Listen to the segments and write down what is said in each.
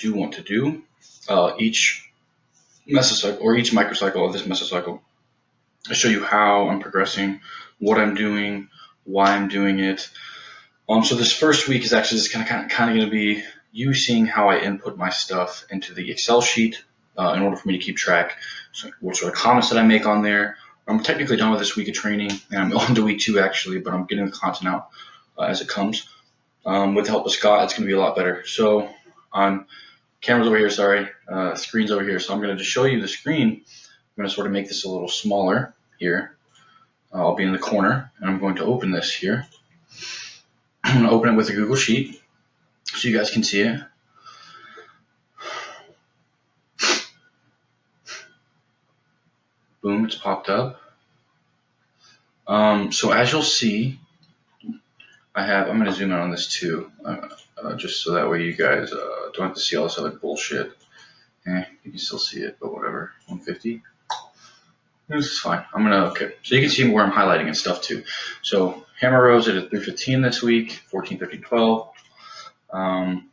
do want to do. Each mesocycle or each microcycle of this mesocycle, I show you how I'm progressing, what I'm doing, why I'm doing it. So this first week is actually just kind of going to be you seeing how I input my stuff into the Excel sheet in order for me to keep track. So what sort of comments that I make on there. I'm technically done with this week of training, and I'm on to week 2 actually, but I'm getting the content out as it comes. With the help of Scott, it's going to be a lot better. So camera's over here, sorry, screen's over here. So I'm going to just show you the screen. I'm going to sort of make this a little smaller here. I'll be in the corner, and I'm going to open this here. I'm going to open it with a Google Sheet so you guys can see it. Boom, it's popped up. So as you'll see, I'm going to zoom in on this too, just so that way you guys don't have to see all this other bullshit. You can still see it, but whatever. 150. This is fine. Okay. So you can see where I'm highlighting and stuff too. So hammer rows at 315 this week, 14, 13, 12. I'm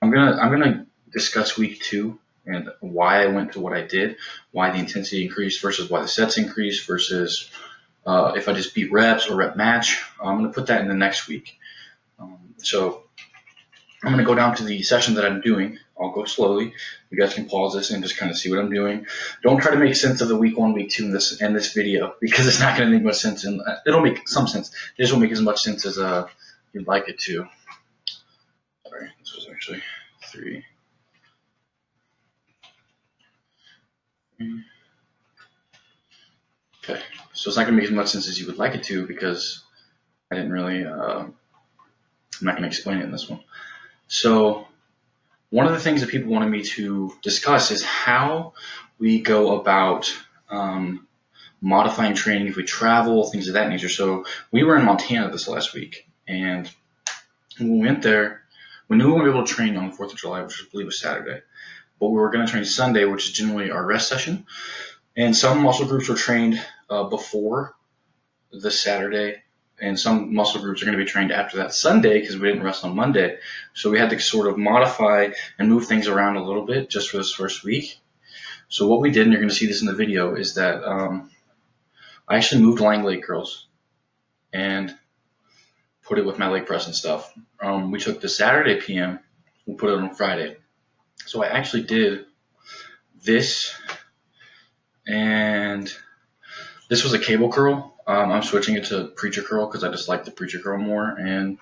gonna discuss week 2 and why I went to what I did, why the intensity increased versus why the sets increased versus if I just beat reps or rep match. I'm gonna put that in the next week. So I'm gonna go down to the session that I'm doing. I'll go slowly. You guys can pause this and just kind of see what I'm doing. Don't try to make sense of the week 1, week 2 in this video, because it's not going to make much sense. And it'll make some sense. It just won't make as much sense as you'd like it to. Sorry, this was actually 3. Okay, so it's not going to make as much sense as you would like it to, because I didn't really. I'm not going to explain it in this one. So one of the things that people wanted me to discuss is how we go about modifying training if we travel, things of that nature. So we were in Montana this last week, and when we went there, we knew we wouldn't be able to train on the 4th of July, which I believe was Saturday, but we were going to train Sunday, which is generally our rest session. And some muscle groups were trained before this Saturday, and some muscle groups are going to be trained after that Sunday because we didn't rest on Monday. So we had to sort of modify and move things around a little bit just for this first week. So what we did, and you're going to see this in the video, is that I actually moved lying leg curls and put it with my leg press and stuff. We took the Saturday PM, we put it on Friday. So I actually did this, and this was a cable curl. I'm switching it to preacher curl because I just like the preacher curl more. And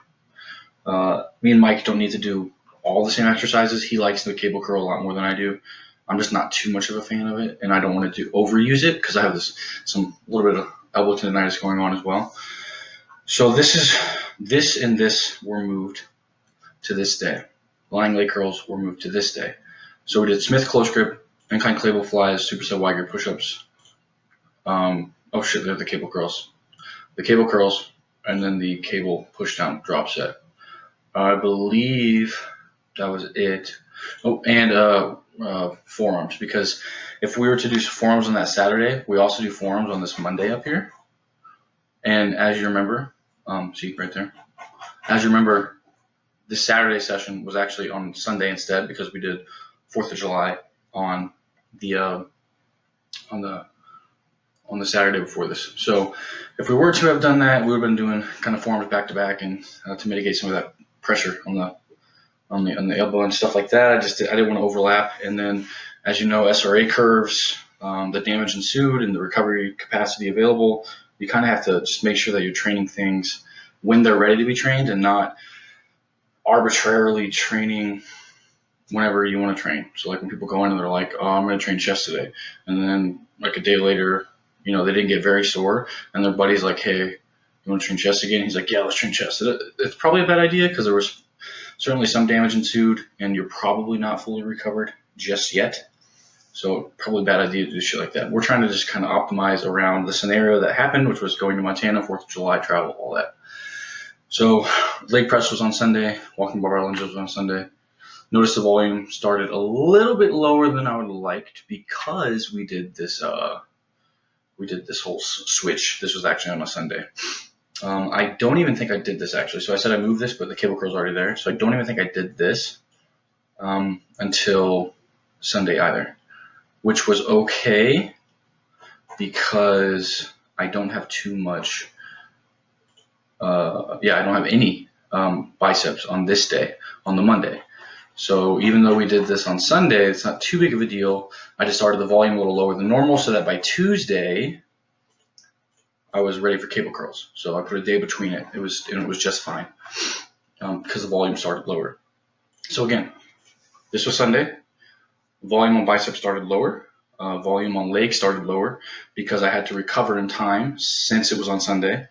me and Mike don't need to do all the same exercises. He likes the cable curl a lot more than I do. I'm just not too much of a fan of it, and I don't want to overuse it because I have some little bit of elbow tendonitis going on as well. So this and this were moved to this day. Lying leg curls were moved to this day. So we did Smith close grip, incline cable flies, superset wide grip push-ups. Oh shit, they're the cable curls. The cable curls, and then the cable push down drop set. I believe that was it. Oh, and forearms, because if we were to do forearms on that Saturday, we also do forearms on this Monday up here. And as you remember, see right there, as you remember, the Saturday session was actually on Sunday instead because we did 4th of July on the Saturday before this. So if we were to have done that, we would have been doing kind of forearms back to back, and to mitigate some of that pressure on the elbow and stuff like that. I didn't want to overlap. And then, as you know, SRA curves, the damage ensued and the recovery capacity available. You kind of have to just make sure that you're training things when they're ready to be trained and not arbitrarily training whenever you want to train. So like when people go in and they're like, oh, I'm going to train chest today. And then like a day later, they didn't get very sore, and their buddy's like, hey, you want to train chest again? He's like, yeah, let's train chest. It's probably a bad idea because there was certainly some damage ensued, and you're probably not fully recovered just yet. So probably a bad idea to do shit like that. We're trying to just kind of optimize around the scenario that happened, which was going to Montana, 4th of July, travel, all that. So leg press was on Sunday, walking barbell lunges was on Sunday. Notice the volume started a little bit lower than I would have liked because we did this whole switch. This was actually on a Sunday. I don't even think I did this actually. So I said I moved this, but the cable curl's already there. So I don't even think I did this. until Sunday either, which was okay because I don't have too much. I don't have any biceps on this day, on the Monday. So even though we did this on Sunday, it's not too big of a deal. I just started the volume a little lower than normal so that by Tuesday, I was ready for cable curls. So I put a day between it. It was just fine because the volume started lower. So again, this was Sunday. Volume on bicep started lower. Volume on leg started lower because I had to recover in time since it was on Sunday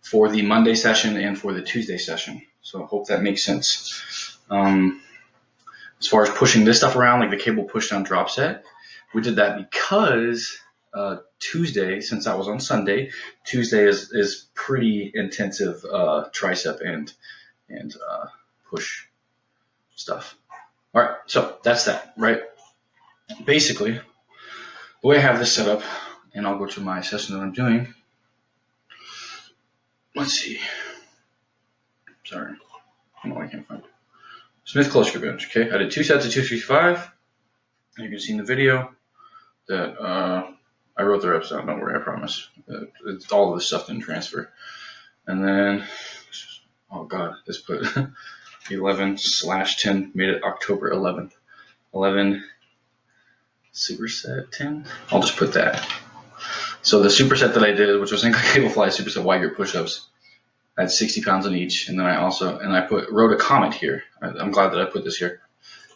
for the Monday session and for the Tuesday session. So I hope that makes sense. As far as pushing this stuff around, like the cable push down drop set, we did that because Tuesday, since that was on Sunday, Tuesday is pretty intensive tricep and push stuff. All right, so that's that, right? Basically, the way I have this set up, and I'll go to my session that I'm doing. Let's see. Sorry, I don't know why I can't find it. Smith close grip bench. Okay, I did 2 sets of 235. You can see in the video that I wrote the reps down. Don't worry, I promise. All of this stuff didn't transfer. And then, oh god, this put 11/10, made it October 11th. 11 superset 10. I'll just put that. So the superset that I did, which was single cable fly superset wide grip push-ups, I had 60 pounds on each, and then I wrote a comment here. I'm glad that I put this here.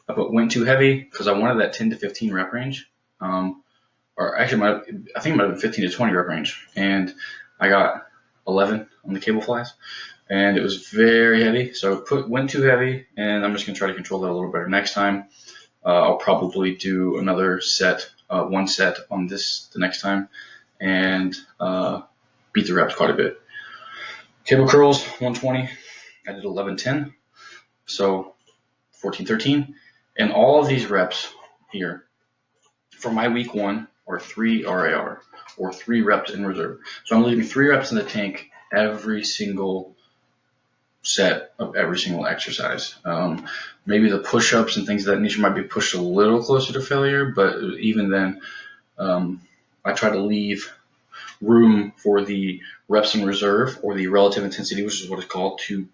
I put went too heavy because I wanted that 10 to 15 rep range, or actually I think it might have been 15 to 20 rep range, and I got 11 on the cable flies, and it was very heavy. So I went too heavy, and I'm just gonna try to control that a little better next time. I'll probably do another set, one set on this the next time, and beat the reps quite a bit. Cable curls, 120. I did 11/10, so 14/13. And all of these reps here for my week 1 are 3 RAR, or 3 reps in reserve. So I'm leaving 3 reps in the tank every single set of every single exercise. Maybe the push-ups and things of that nature might be pushed a little closer to failure, but even then, I try to leave room for the reps in reserve, or the relative intensity, which is what it's called, to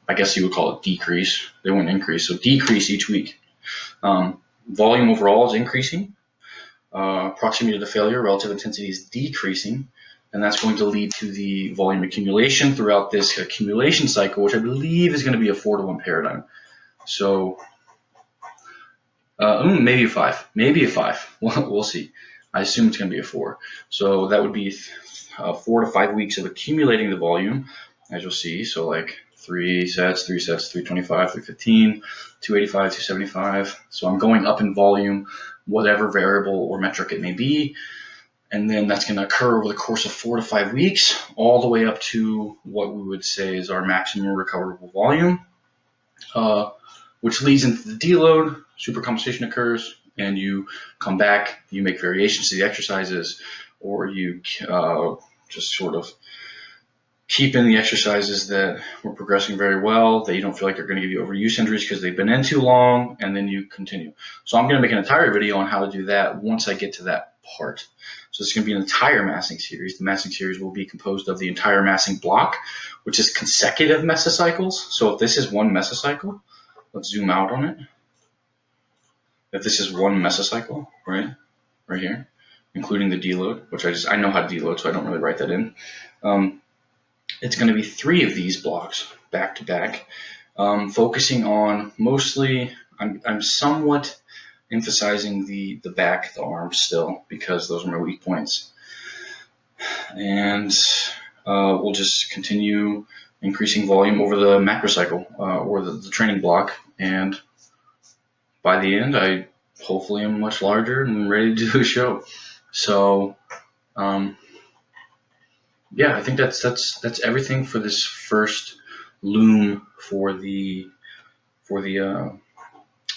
I guess you would call it decrease. They wouldn't increase, so decrease each week. Volume overall is increasing. Proximity to failure, relative intensity is decreasing, and that's going to lead to the volume accumulation throughout this accumulation cycle, which I believe is going to be a 4-to-1 paradigm. So maybe a 5, maybe a 5. We'll see. I assume it's going to be a 4. So that would be 4 to 5 weeks of accumulating the volume, as you'll see. So like 3 sets, 325, 315, 285, 275. So I'm going up in volume, whatever variable or metric it may be. And then that's going to occur over the course of 4 to 5 weeks, all the way up to what we would say is our maximum recoverable volume, which leads into the deload. Supercompensation occurs, and you come back, you make variations to the exercises, or you just sort of keep in the exercises that were progressing very well, that you don't feel like they're going to give you overuse injuries because they've been in too long, and then you continue. So I'm going to make an entire video on how to do that once I get to that part. So it's going to be an entire massing series. The massing series will be composed of the entire massing block, which is consecutive mesocycles. So if this is one mesocycle, let's zoom out on it. If this is one mesocycle, right here, including the deload, which I know how to deload, so I don't really write that in. It's going to be 3 of these blocks back to back, focusing on mostly. I'm somewhat emphasizing the back, the arms still, because those are my weak points, and we'll just continue increasing volume over the macrocycle, or the training block, and by the end, I hopefully am much larger and ready to do a show. So, yeah, I think that's everything for this first loom for the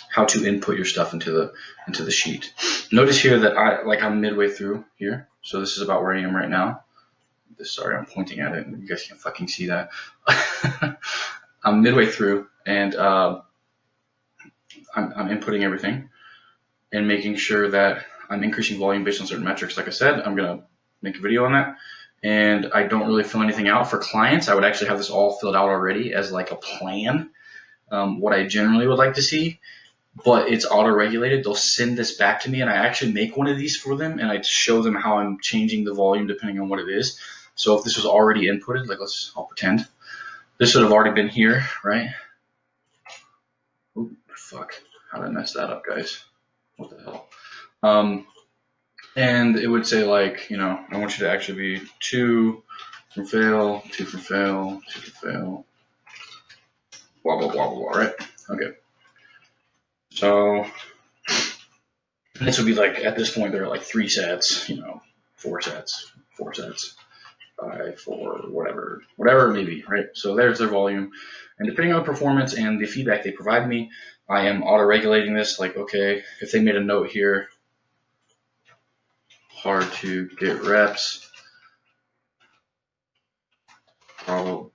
how to input your stuff into the sheet. Notice here that I'm midway through here, so this is about where I am right now. Sorry, I'm pointing at it, and you guys can't fucking see that. I'm midway through, and I'm inputting everything and making sure that I'm increasing volume based on certain metrics. Like I said, I'm gonna make a video on that. And I don't really fill anything out for clients. I would actually have this all filled out already as like a plan, what I generally would like to see. But it's auto-regulated. They'll send this back to me, and I actually make one of these for them, and I show them how I'm changing the volume depending on what it is. So if this was already inputted, like I'll pretend this would have already been here, right? Ooh, fuck! How did I mess that up, guys? What the hell? And it would say like, I want you to actually be 2 from fail, 2 from fail, 2 from fail, blah blah blah blah blah, right? Okay. So this would be like, at this point, there are like 3 sets, 4 sets, 4 sets, 5, 4, whatever it may be, right? So there's their volume. And depending on the performance and the feedback they provide me, I am auto-regulating this. Like, okay, if they made a note here, hard to get reps, probably.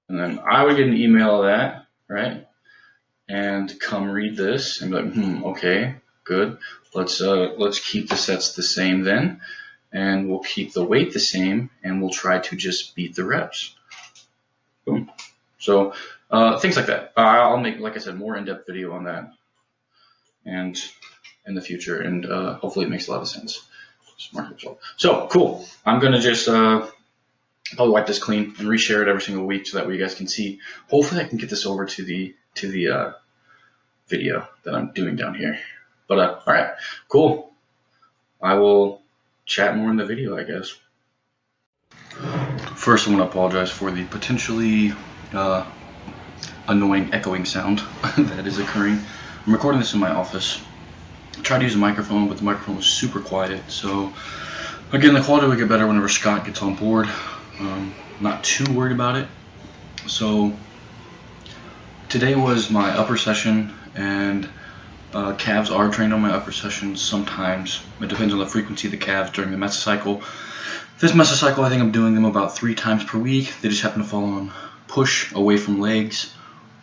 And then I would get an email of that, right? And come read this and be like, okay, good. Let's keep the sets the same then, and we'll keep the weight the same, and we'll try to just beat the reps. Boom. So things like that. I'll make, like I said, more in-depth video on that, and in the future, and hopefully it makes a lot of sense. Smart result. So cool. I'm gonna just probably wipe this clean and reshare it every single week so that way you guys can see. Hopefully I can get this over to the video that I'm doing down here. But all right, cool. I will chat more in the video, I guess. First, I want to apologize for the potentially annoying echoing sound that is occurring. I'm recording this in my office. I tried to use a microphone, but the microphone was super quiet. So again, the quality will get better whenever Scott gets on board. Not too worried about it. So today was my upper session, and calves are trained on my upper sessions sometimes. It depends on the frequency of the calves during the mesocycle. This mesocycle, I think I'm doing them about 3 times per week. They just happen to fall on push away from legs,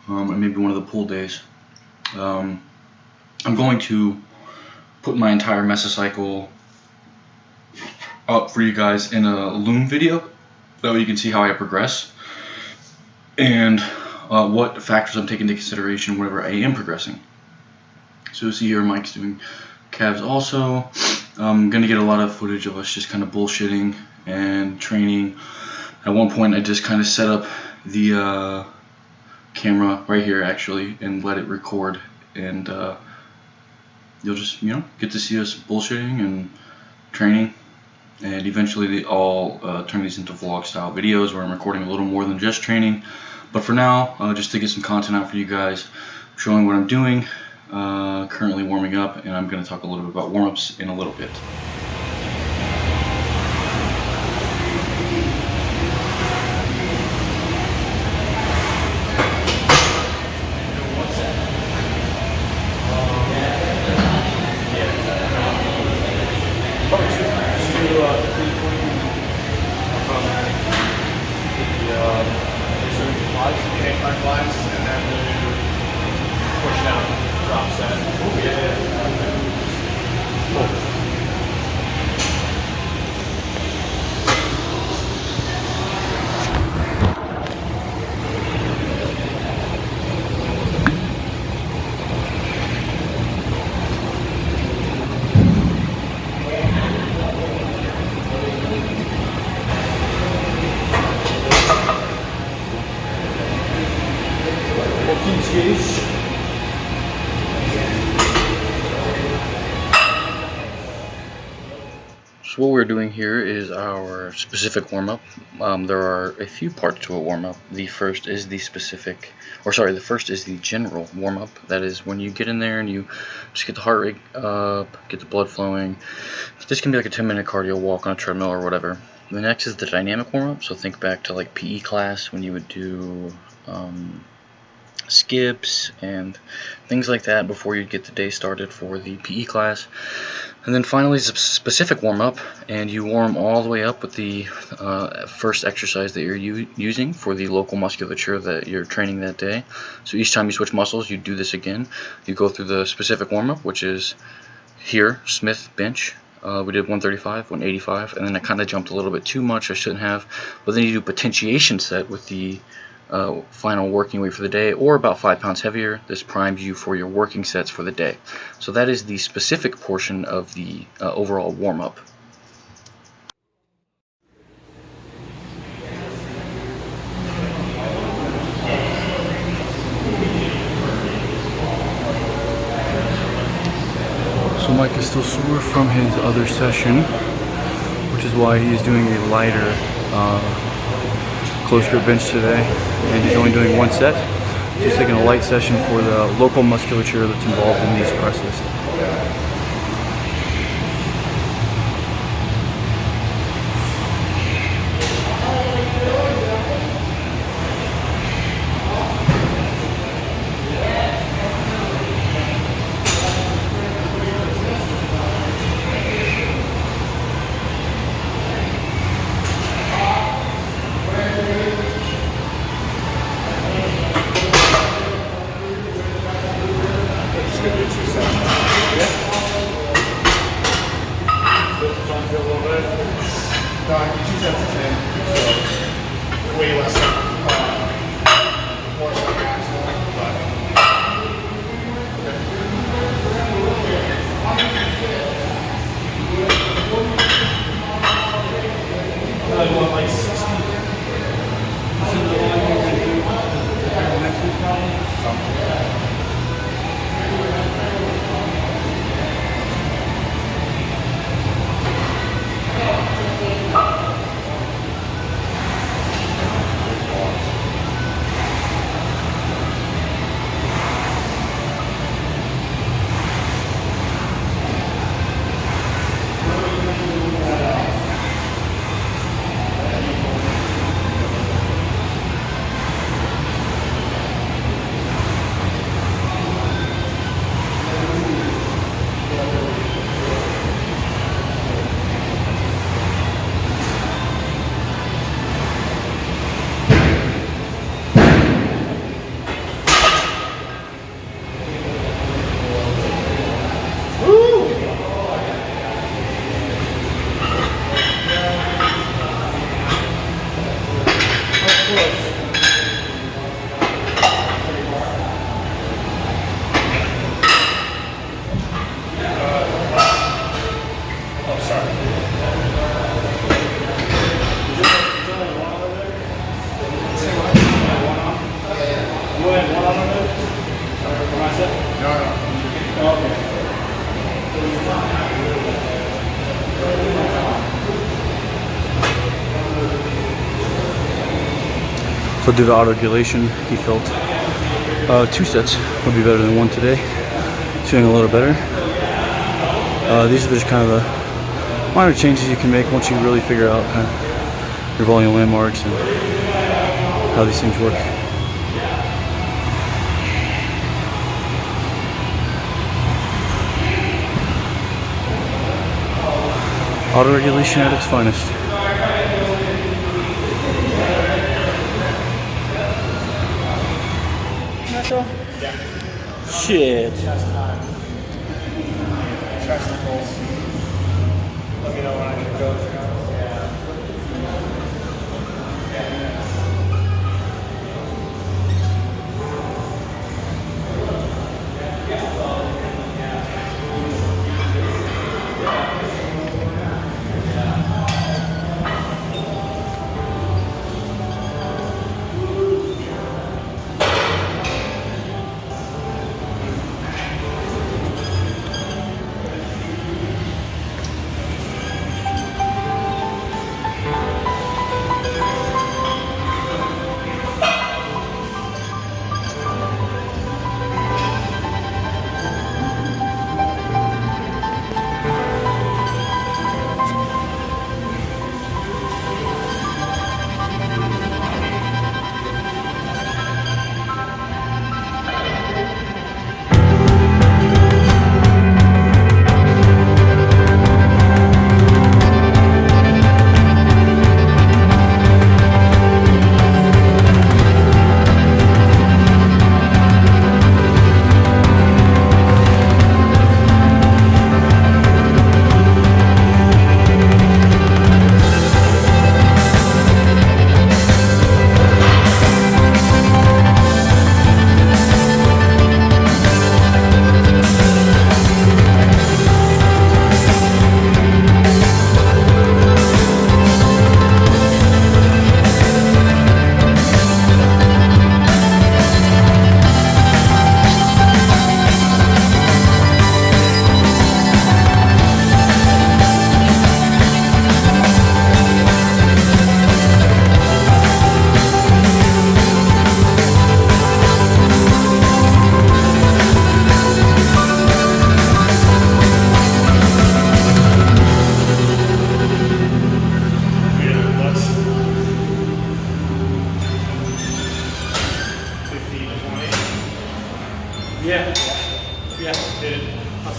and maybe one of the pull days. I'm going to put my entire mesocycle up for you guys in a loom video. That way you can see how I progress and what factors I'm taking into consideration whenever I am progressing. So see here, Mike's doing calves also. I'm going to get a lot of footage of us just kind of bullshitting and training. At one point I just kind of set up the camera right here actually and let it record, and you'll just get to see us bullshitting and training. And eventually I'll turn these into vlog style videos where I'm recording a little more than just training. But for now, just to get some content out for you guys, showing what I'm doing, currently warming up, and I'm going to talk a little bit about warm-ups in a little bit. So what we're doing here is our specific warm-up. There are a few parts to a warm-up. The first is the general warm-up. That is when you get in there and you just get the heart rate up, get the blood flowing. This can be like a 10-minute cardio walk on a treadmill or whatever. The next is the dynamic warm-up. So think back to like PE class when you would do skips and things like that before you get the day started for the PE class. And then finally, it's a specific warm-up, and you warm all the way up with the first exercise that you're using for the local musculature that you're training that day. So each time you switch muscles, you do this again. You go through the specific warm-up, which is here, Smith bench. We did 135, 185, and then I kind of jumped a little bit too much. I shouldn't have. But then you do potentiation set with the final working weight for the day, or about 5 pounds heavier. This primes you for your working sets for the day. So that is the specific portion of the overall warm-up. So Mike is still sore from his other session, which is why he is doing a lighter close grip bench today, and he's only doing one set. So he's taking a light session for the local musculature that's involved in these presses. Way less more so maximum, but I want like 60. So due to autoregulation, he felt 2 sets would be better than 1 today. He's feeling a little better. These are just kind of the minor changes you can make once you really figure out kind of your volume landmarks and how these things work. Autoregulation at its finest. Shit. Testicles. Let me know when I can go.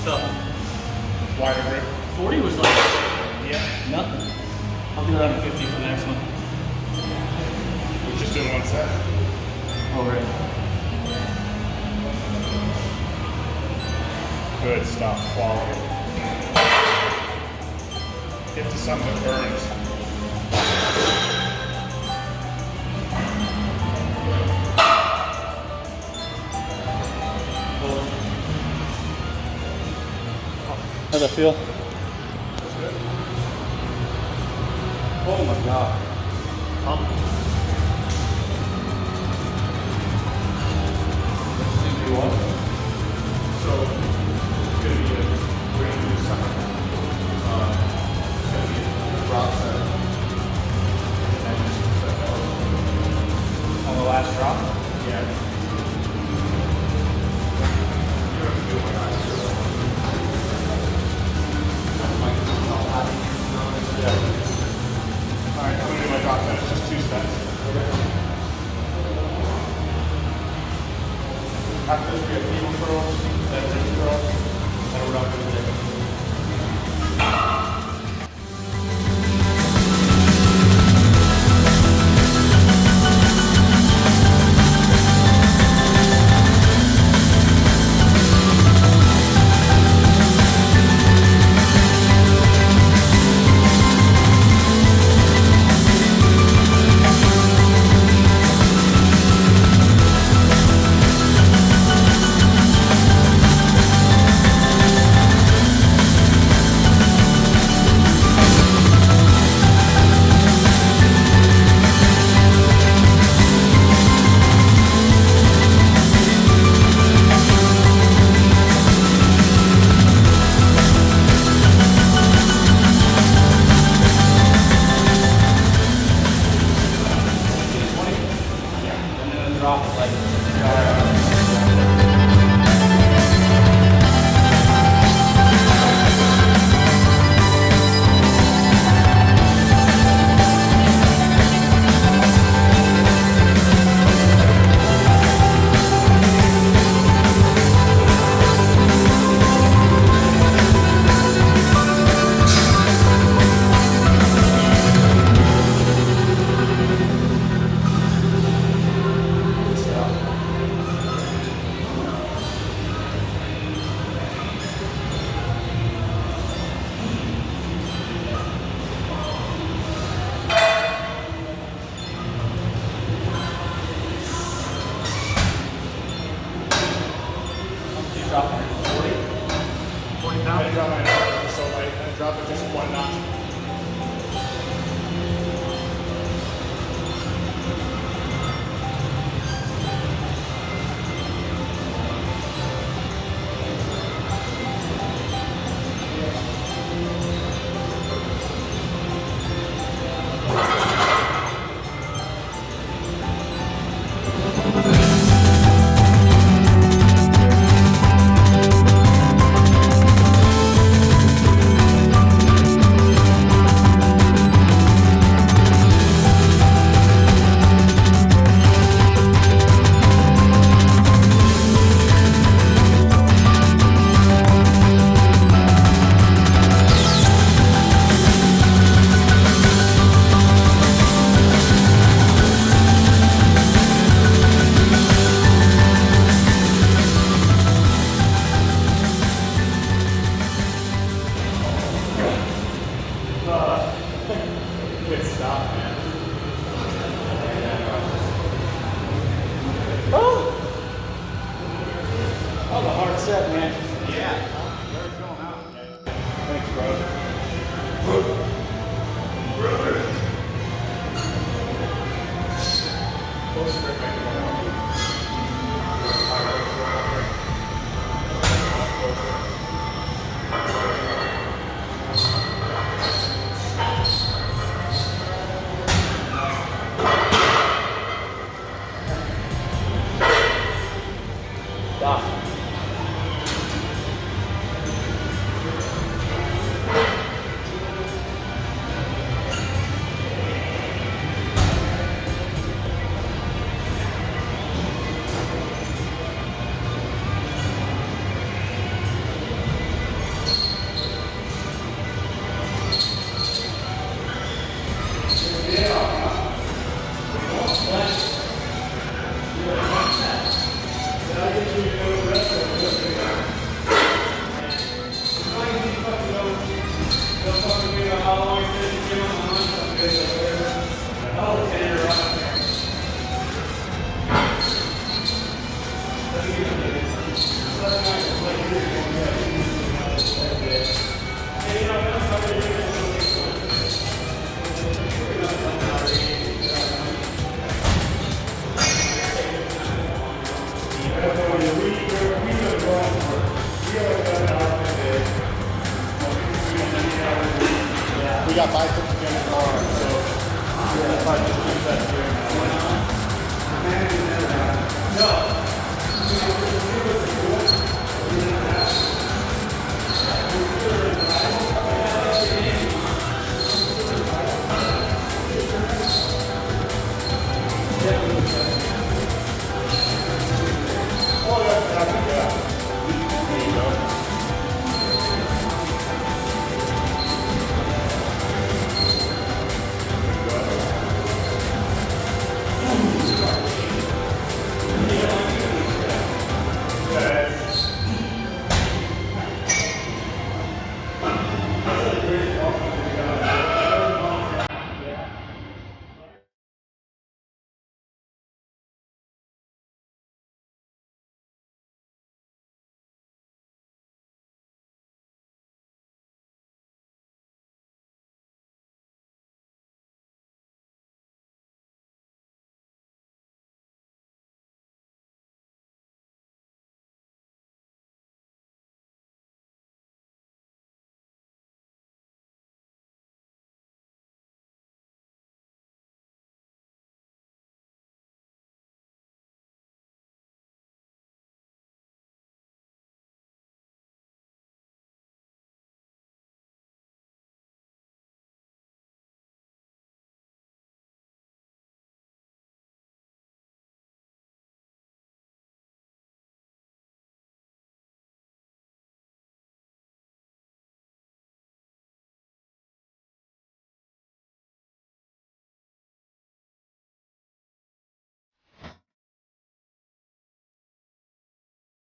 tough. Wider grip. 40 was like Yeah. nothing. I'll do that on 50 for the next one. We're just doing one set. Oh, right. Good stuff. Quality. Get to something that burns. How's that feel? Oh my god. So it's going to be we're going to do summer. It's going to be a drop set. And then just set On the last drop? Yeah. You don't have to do one last Alright, I'm going to do my drop set. It's just 2 sets. After this, we have table curls, then wrist curls, and we're not going to do it. I drop my elbow so light, I drop it just 1 notch. Good stuff, man. That was a hard set, man. Yeah. You're filling out. Thanks, bro. Close grip, make it more definitely